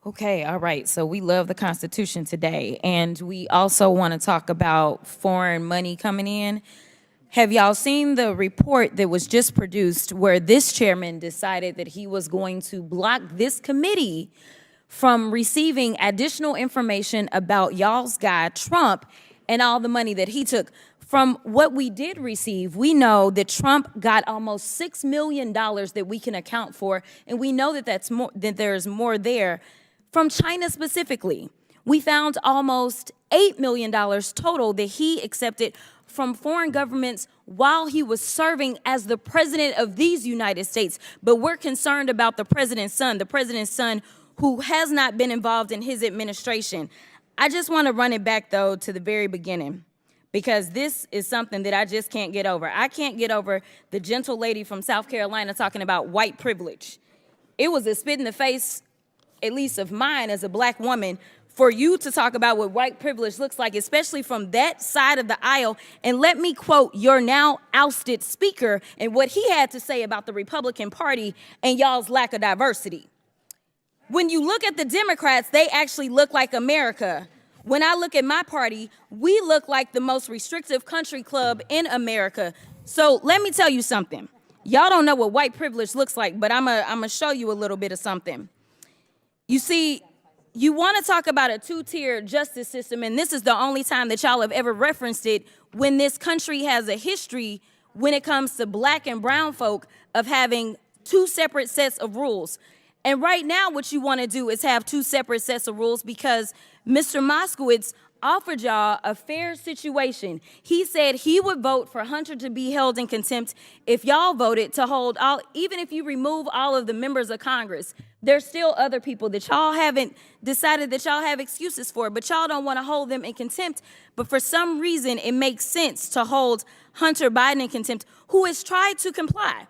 Okay, all right. So we love the Constitution today, and we also want to talk about foreign money coming in. Have y'all seen the report that was just produced where this chairman decided that he was going to block this committee from receiving additional information about y'all's guy, Trump, and all the money that he took? From what we did receive, we know that Trump got almost $6 million that we can account for, and we know that there's more there. From China specifically, we found almost $8 million total that he accepted from foreign governments while he was serving as the president of these United States. But we're concerned about the president's son who has not been involved in his administration. I just want to run it back, though, to the very beginning, because this is something that I just can't get over. I can't get over the gentle lady from South Carolina talking about white privilege. It was a spit in the face, at least of mine as a black woman, for you to talk about what white privilege looks like, especially from that side of the aisle. And let me quote your now ousted speaker and what he had to say about the Republican Party and y'all's lack of diversity. When you look at the Democrats, they actually look like America. When I look at my party, we look like the most restrictive country club in America. So let me tell you something. Y'all don't know what white privilege looks like, but I'm gonna show you a little bit of something. You see, you want to talk about a two-tier justice system, and this is the only time that y'all have ever referenced it, when this country has a history when it comes to black and brown folk of having two separate sets of rules. And right now what you want to do is have two separate sets of rules because Mr. Moskowitz offered y'all a fair situation. He said he would vote for Hunter to be held in contempt if y'all voted to hold all, even if you remove all of the members of Congress. There's still other people that y'all haven't decided that y'all have excuses for, but y'all don't want to hold them in contempt. But for some reason, it makes sense to hold Hunter Biden in contempt, who has tried to comply.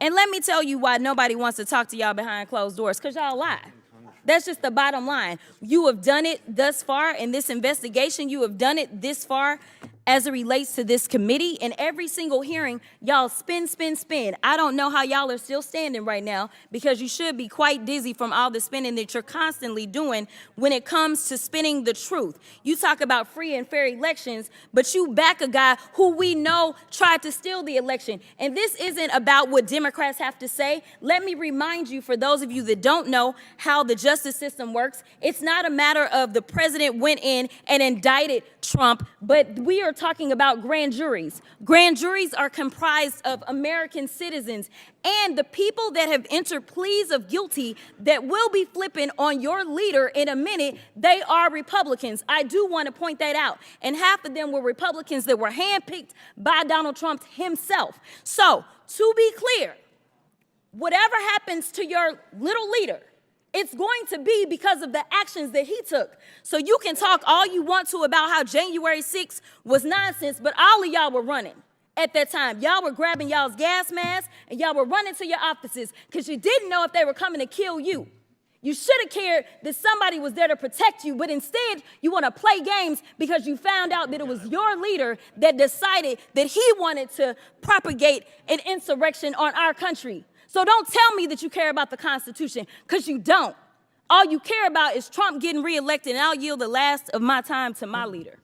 And let me tell you why nobody wants to talk to y'all behind closed doors, because y'all lie. That's just the bottom line. You have done it thus far in this investigation. You have done it this far as it relates to this committee. In every single hearing, y'all spin. I don't know how y'all are still standing right now, because you should be quite dizzy from all the spinning that you're constantly doing when it comes to spinning the truth. You talk about free and fair elections, but you back a guy who we know tried to steal the election. And this isn't about what Democrats have to say. Let me remind you, for those of you that don't know how the justice system works, it's not a matter of the president went in and indicted Trump, but we are talking about grand juries. Grand juries are comprised of American citizens, and the people that have entered pleas of guilty that will be flipping on your leader in a minute, they are Republicans. I do want to point that out. And half of them were Republicans that were handpicked by Donald Trump himself. So, to be clear, whatever happens to your little leader, it's going to be because of the actions that he took. So you can talk all you want to about how January 6th was nonsense, but all of y'all were running at that time. Y'all were grabbing y'all's gas masks and y'all were running to your offices because you didn't know if they were coming to kill you. You should have cared that somebody was there to protect you, but instead you want to play games because you found out that it was your leader that decided that he wanted to propagate an insurrection on our country. So don't tell me that you care about the Constitution, because you don't. All you care about is Trump getting reelected, and I'll yield the last of my time to my leader.